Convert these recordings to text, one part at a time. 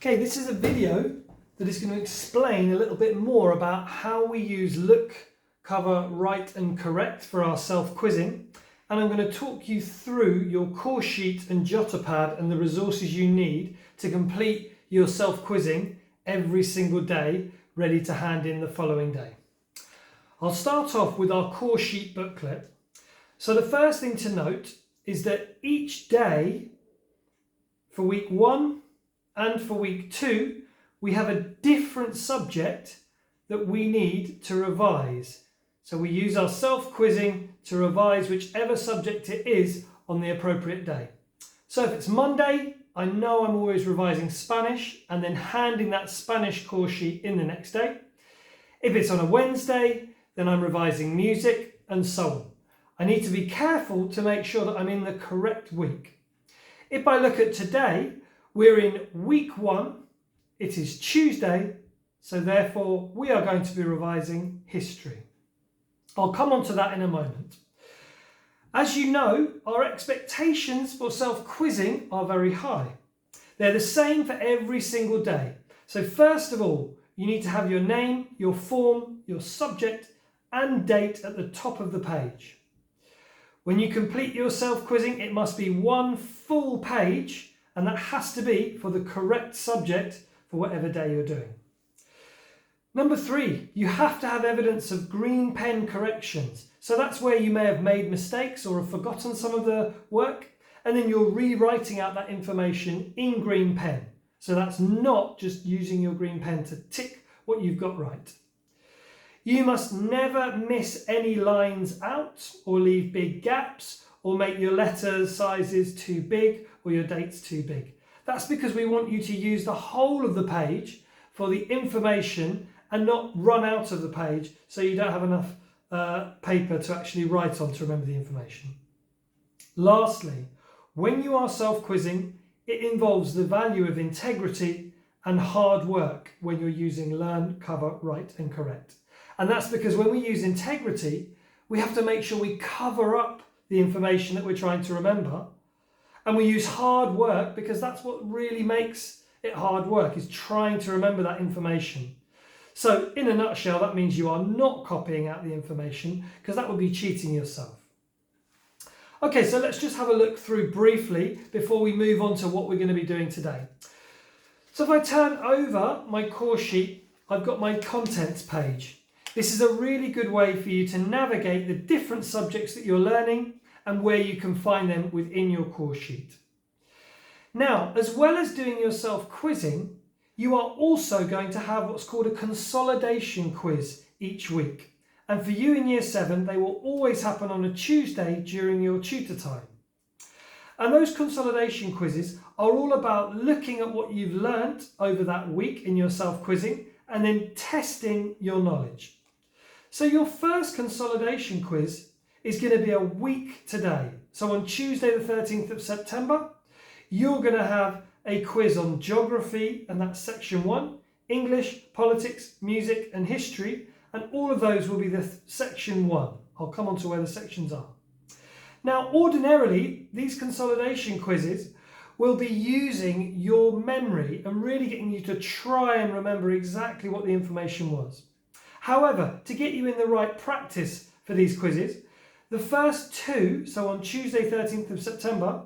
Okay, this is a video that is going to explain a little bit more about how we use look, cover, write and correct for our self-quizzing. And I'm going to talk you through your course sheet and Jotapad and the resources you need to complete your self-quizzing every single day, ready to hand in the following day. I'll start off with our course sheet booklet. So the first thing to note is that each day for week 1 and for week 2, we have a different subject that we need to revise. So we use our self-quizzing to revise whichever subject it is on the appropriate day. So if it's Monday, I know I'm always revising Spanish and then handing that Spanish course sheet in the next day. If it's on a Wednesday, then I'm revising music and so on. I need to be careful to make sure that I'm in the correct week. If I look at today, we're in week 1, it is Tuesday, so therefore we are going to be revising history. I'll come on to that in a moment. As you know, our expectations for self-quizzing are very high. They're the same for every single day. So first of all, you need to have your name, your form, your subject and date at the top of the page. When you complete your self-quizzing, it must be one full page, and that has to be for the correct subject for whatever day you're doing. Number 3, you have to have evidence of green pen corrections. So that's where you may have made mistakes or have forgotten some of the work, and then you're rewriting out that information in green pen. So that's not just using your green pen to tick what you've got right. You must never miss any lines out or leave big gaps or make your letter sizes too big or your dates too big. That's because we want you to use the whole of the page for the information and not run out of the page so you don't have enough paper to actually write on to remember the information. Lastly, when you are self-quizzing, it involves the value of integrity and hard work when you're using learn, cover, write and correct. And that's because when we use integrity, we have to make sure we cover up the information that we're trying to remember. And we use hard work because that's what really makes it hard work, is trying to remember that information. So in a nutshell, that means you are not copying out the information because that would be cheating yourself. Okay, so let's just have a look through briefly before we move on to what we're going to be doing today. So if I turn over my course sheet, I've got my contents page. This is a really good way for you to navigate the different subjects that you're learning and where you can find them within your course sheet. Now, as well as doing your self-quizzing, you are also going to have what's called a consolidation quiz each week. And for you in Year 7, they will always happen on a Tuesday during your tutor time. And those consolidation quizzes are all about looking at what you've learnt over that week in your self-quizzing and then testing your knowledge. So your first consolidation quiz is going to be a week today. So on Tuesday the 13th of September, you're going to have a quiz on geography, and that's section 1, English, politics, music and history, and all of those will be the section 1. I'll come on to where the sections are. Now, ordinarily, these consolidation quizzes will be using your memory and really getting you to try and remember exactly what the information was. However, to get you in the right practice for these quizzes, the first 2, so on Tuesday 13th of September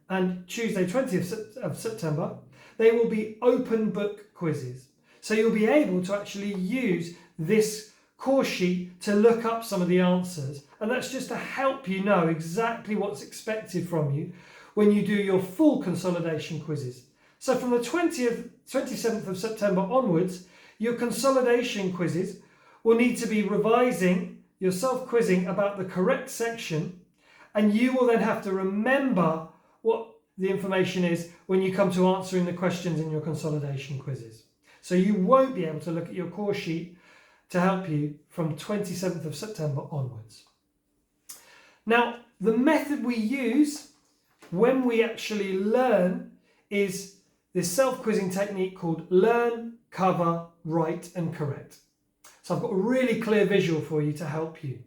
and Tuesday 20th of September, they will be open book quizzes. So you'll be able to actually use this course sheet to look up some of the answers, and that's just to help you know exactly what's expected from you when you do your full consolidation quizzes. So from the 27th of September onwards, your consolidation quizzes will need to be revising your self-quizzing about the correct section, and you will then have to remember what the information is when you come to answering the questions in your consolidation quizzes. So you won't be able to look at your course sheet to help you from 27th of September onwards. Now, the method we use when we actually learn is this self-quizzing technique called learn, cover, write and correct. So I've got a really clear visual for you to help you.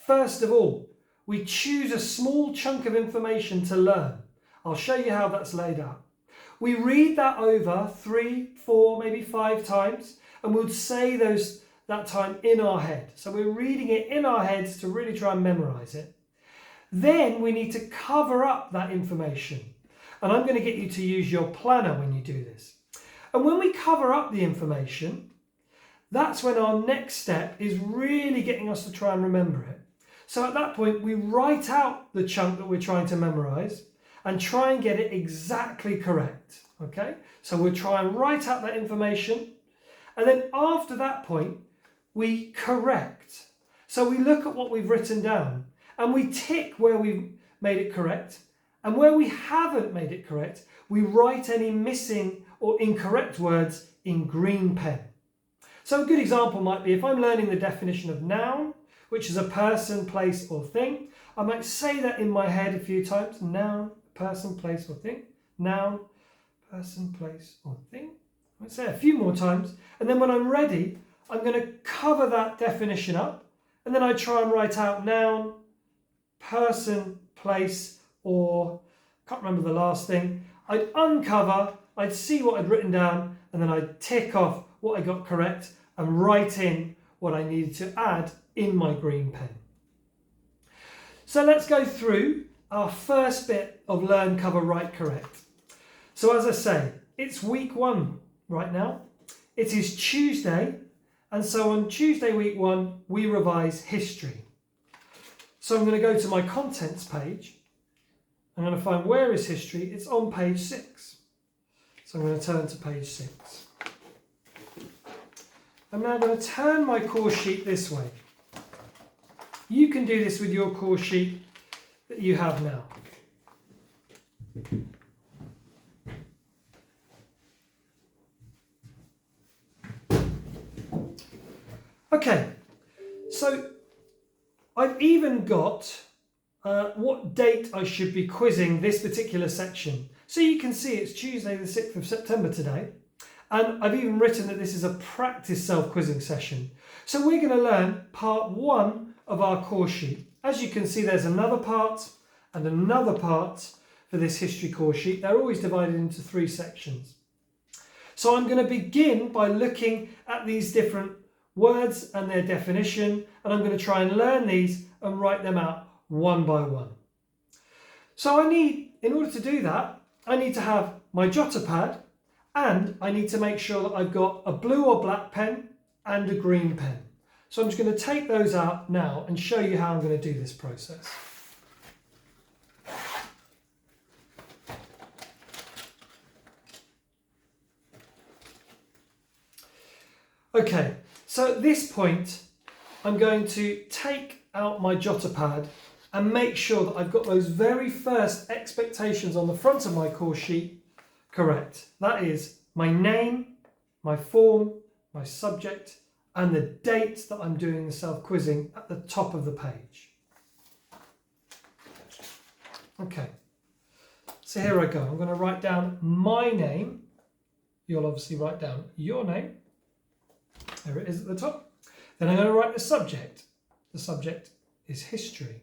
First of all, we choose a small chunk of information to learn. I'll show you how that's laid out. We read that over 3, 4, maybe 5 times, and we'll say that time in our head. So we're reading it in our heads to really try and memorize it. Then we need to cover up that information. And I'm going to get you to use your planner when you do this. And when we cover up the information, that's when our next step is really getting us to try and remember it. So at that point, we write out the chunk that we're trying to memorize and try and get it exactly correct. Okay? So we'll try and write out that information. And then after that point, we correct. So we look at what we've written down and we tick where we've made it correct. And where we haven't made it correct, we write any missing or incorrect words in green pen. So a good example might be if I'm learning the definition of noun, which is a person, place or thing, I might say that in my head a few times. Noun, person, place or thing. Noun, person, place or thing. I might say it a few more times. And then when I'm ready, I'm going to cover that definition up. And then I try and write out noun, person, place, or can't remember the last thing. I'd uncover, I'd see what I'd written down, and then I'd tick off what I got correct and write in what I needed to add in my green pen. So let's go through our first bit of learn, cover, write, correct. So as I say, it's week 1 right now. It is Tuesday, and so on Tuesday week 1 we revise history. So I'm going to go to my contents page. I'm going to find where is history. It's on page 6. So I'm going to turn to page 6. I'm now going to turn my course sheet this way. You can do this with your course sheet that you have now. Okay, so I've even got what date I should be quizzing this particular section. So you can see it's Tuesday the 6th of September today. And I've even written that this is a practice self-quizzing session. So we're going to learn part 1 of our course sheet. As you can see, there's another part and another part for this history course sheet. They're always divided into 3 sections. So I'm going to begin by looking at these different words and their definition, and I'm going to try and learn these and write them out one by one. So in order to do that, I need to have my jotter pad, and I need to make sure that I've got a blue or black pen and a green pen. So I'm just going to take those out now and show you how I'm going to do this process. Okay, so at this point, I'm going to take out my jotter pad and make sure that I've got those very first expectations on the front of my course sheet correct. That is my name, my form, my subject, and the date that I'm doing the self-quizzing at the top of the page. Okay, so here I go. I'm going to write down my name. You'll obviously write down your name. There it is at the top. Then I'm going to write the subject. The subject is history.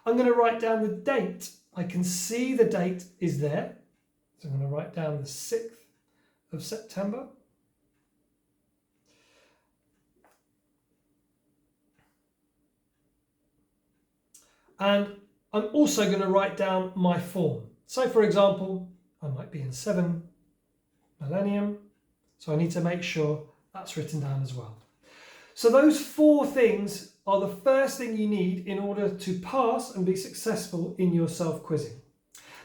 I'm going to write down the date. I can see the date is there. So I'm going to write down the 6th of September. And I'm also going to write down my form. So for example, I might be in 7 millennium. So I need to make sure that's written down as well. So those 4 things are the first thing you need in order to pass and be successful in your self-quizzing.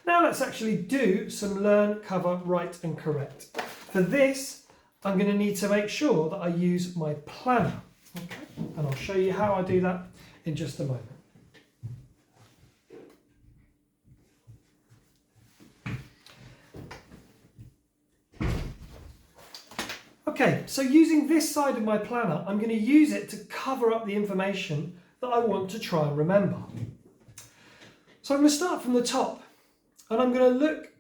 Now let's actually do some learn, cover, write and correct. For this, I'm going to need to make sure that I use my planner. Okay? And I'll show you how I do that in just a moment. Okay, so using this side of my planner, I'm going to use it to cover up the information that I want to try and remember. So I'm going to start from the top, and I'm going to look,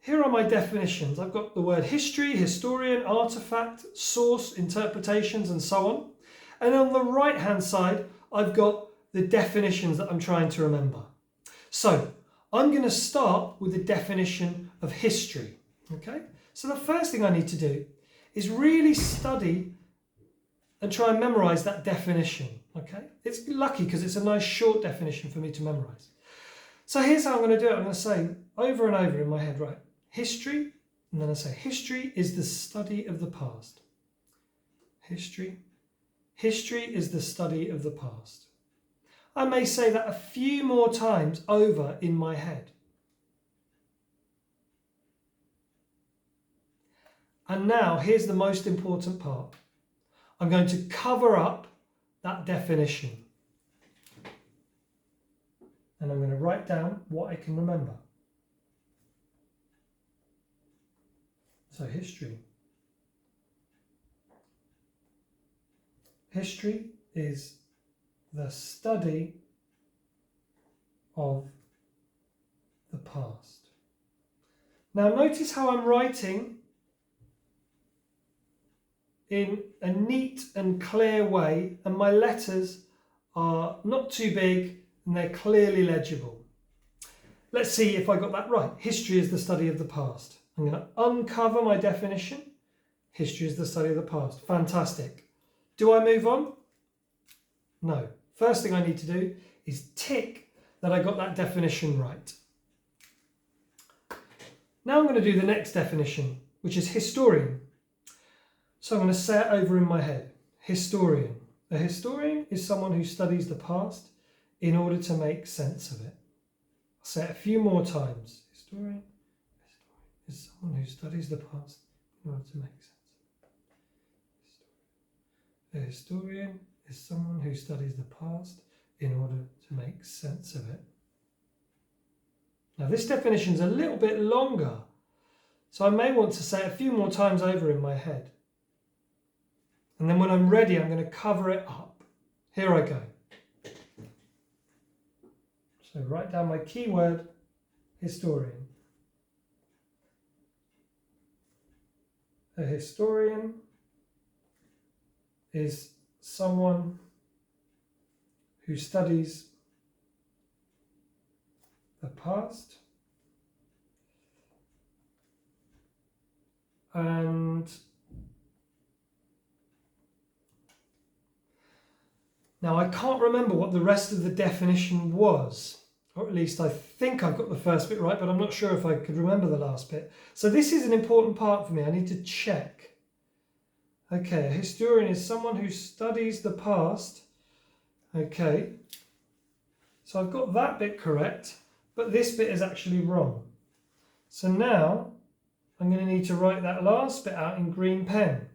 here are my definitions. I've got the word history, historian, artifact, source, interpretations, and so on. And on the right-hand side, I've got the definitions that I'm trying to remember. So I'm going to start with the definition of history. Okay, so the first thing I need to do is really study and try and memorize that definition. Okay, it's lucky because it's a nice short definition for me to memorize. So here's how I'm going to do it. I'm going to say over and over in my head, right, history, and then I say history is the study of the past. History is the study of the past. I may say that a few more times over in my head. And now here's the most important part. I'm going to cover up that definition. And I'm going to write down what I can remember. So history. History is the study of the past. Now notice how I'm writing in a neat and clear way, and my letters are not too big and they're clearly legible. Let's see if I got that right. History is the study of the past. I'm going to uncover my definition. History is the study of the past. Fantastic. Do I move on? No. First thing I need to do is tick that I got that definition right. Now I'm going to do the next definition, which is historian. So I'm going to say it over in my head. Historian. A historian is someone who studies the past in order to make sense of it. I'll say it a few more times. Historian is someone who studies the past in order to make sense of it. A historian is someone who studies the past in order to make sense of it. Now this definition is a little bit longer, so I may want to say it a few more times over in my head. And then when I'm ready, I'm going to cover it up. Here I go. So write down my keyword, historian. A historian is someone who studies the past and now I can't remember what the rest of the definition was, or at least I think I've got the first bit right, but I'm not sure if I could remember the last bit. So this is an important part for me. I need to check. Okay, a historian is someone who studies the past. Okay, so I've got that bit correct, but this bit is actually wrong. So now I'm going to need to write that last bit out in green pen.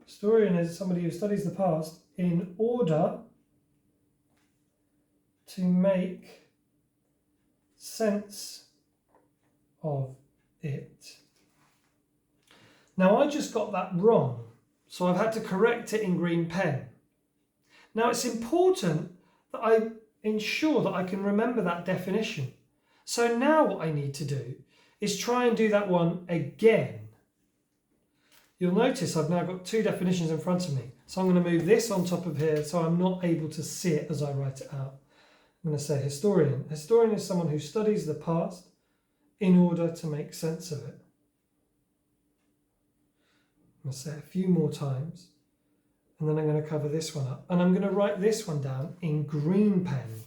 Historian is somebody who studies the past in order to make sense of it. Now I just got that wrong, so I've had to correct it in green pen. Now it's important that I ensure that I can remember that definition. So now what I need to do is try and do that one again. You'll notice I've now got two definitions in front of me. So I'm going to move this on top of here so I'm not able to see it as I write it out. I'm going to say historian. A historian is someone who studies the past in order to make sense of it. I'm going to say it a few more times, and then I'm going to cover this one up. And I'm going to write this one down in green pen.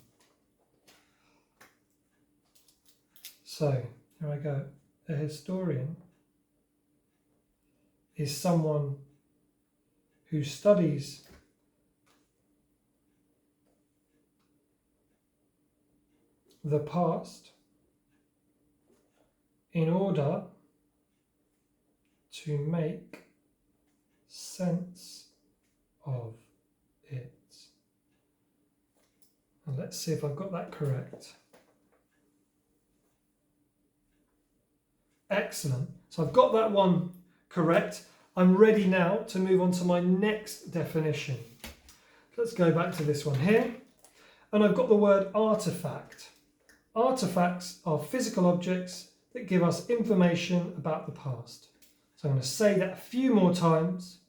So here I go. A historian is someone who studies the past in order to make sense of it. And let's see if I've got that correct. Excellent. So I've got that one correct. I'm ready now to move on to my next definition. Let's go back to this one here. And I've got the word artifact. Artifacts are physical objects that give us information about the past. So I'm going to say that a few more times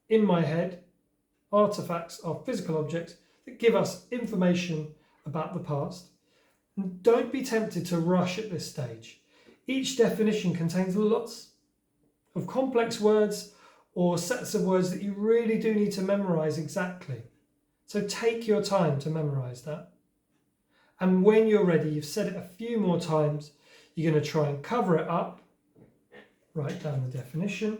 in my head. Artifacts are physical objects that give us information about the past. And don't be tempted to rush at this stage. Each definition contains lots of complex words or sets of words that you really do need to memorize exactly. So take your time to memorize that. And when you're ready, you've said it a few more times, you're going to try and cover it up. Write down the definition.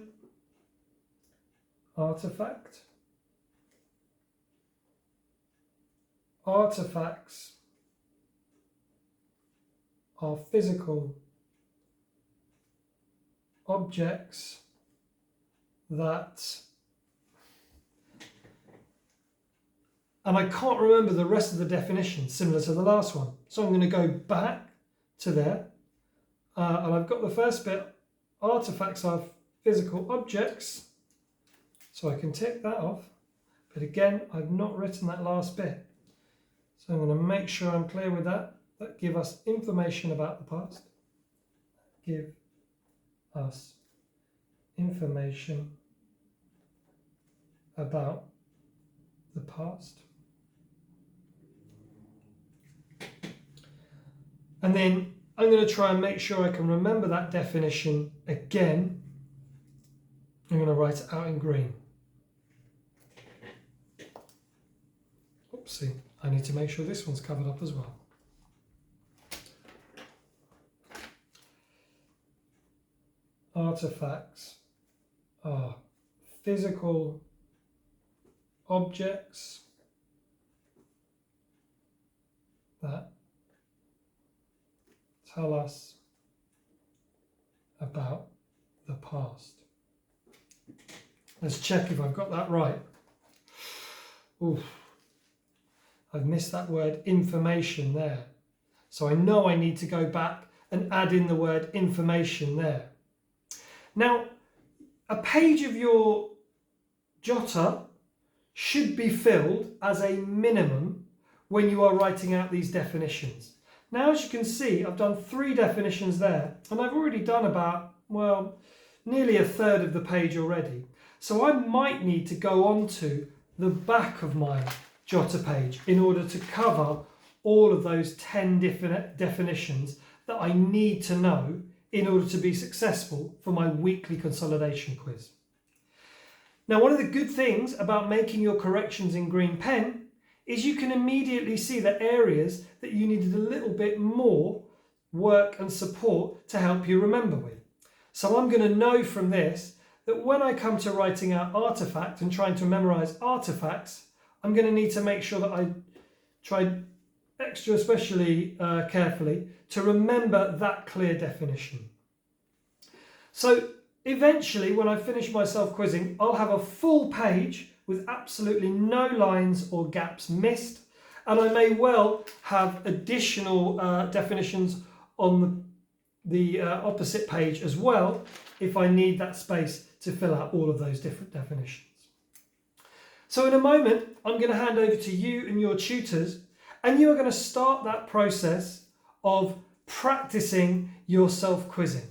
Artifact. Artifacts are physical objects that, and I can't remember the rest of the definition similar to the last one, so I'm going to go back to there, and I've got the first bit. Artifacts are physical objects, so I can tick that off, but again I've not written that last bit, so I'm going to make sure I'm clear with that. That give us information about the past. Give us information about the past. And then I'm going to try and make sure I can remember that definition again. I'm going to write it out in green. Oopsie, I need to make sure this one's covered up as well. Artifacts are physical objects that tell us about the past. Let's check if I've got that right. Oof. I've missed that word information there. So I know I need to go back and add in the word information there. Now, a page of your jotter should be filled as a minimum when you are writing out these definitions. Now, as you can see, I've done 3 definitions there, and I've already done about, well, nearly a third of the page already. So I might need to go on to the back of my jotter page in order to cover all of those 10 different definitions that I need to know in order to be successful for my weekly consolidation quiz. Now, one of the good things about making your corrections in green pen is you can immediately see the areas that you needed a little bit more work and support to help you remember with. So I'm going to know from this that when I come to writing out artifact and trying to memorize artifacts, I'm going to need to make sure that I try extra especially carefully to remember that clear definition. So eventually, when I finish my self-quizzing, I'll have a full page with absolutely no lines or gaps missed, and I may well have additional definitions on the opposite page as well if I need that space to fill out all of those different definitions. So in a moment, I'm going to hand over to you and your tutors, and you are going to start that process of practicing your self-quizzing.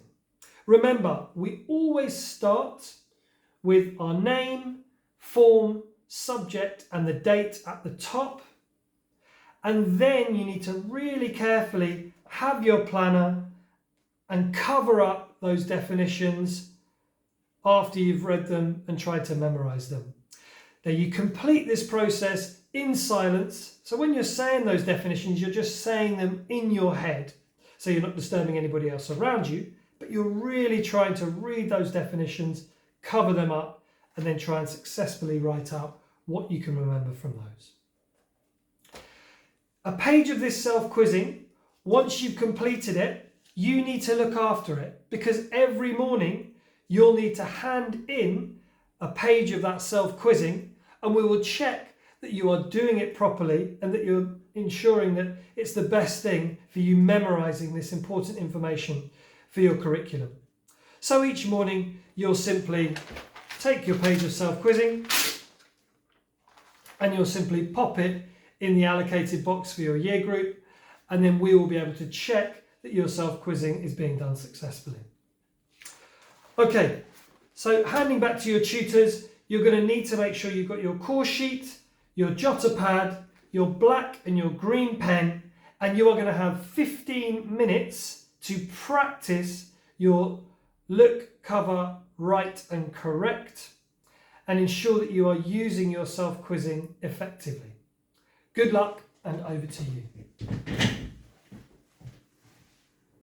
Remember, we always start with our name, form, subject, and the date at the top. And then you need to really carefully have your planner and cover up those definitions after you've read them and tried to memorize them. Now you complete this process in silence. So when you're saying those definitions, you're just saying them in your head. So you're not disturbing anybody else around you, but you're really trying to read those definitions, cover them up, and then try and successfully write out what you can remember from those. A page of this self-quizzing, once you've completed it, you need to look after it, because every morning you'll need to hand in a page of that self-quizzing, and we will check that you are doing it properly and that you're ensuring that it's the best thing for you memorizing this important information for your curriculum. So each morning you'll simply take your page of self-quizzing and you'll simply pop it in the allocated box for your year group, and then we will be able to check that your self-quizzing is being done successfully. Okay, so handing back to your tutors, you're going to need to make sure you've got your course sheet, your jotter pad, your black and your green pen, and you are going to have 15 minutes to practice your look, cover, write and correct, and ensure that you are using your self-quizzing effectively. Good luck, and over to you.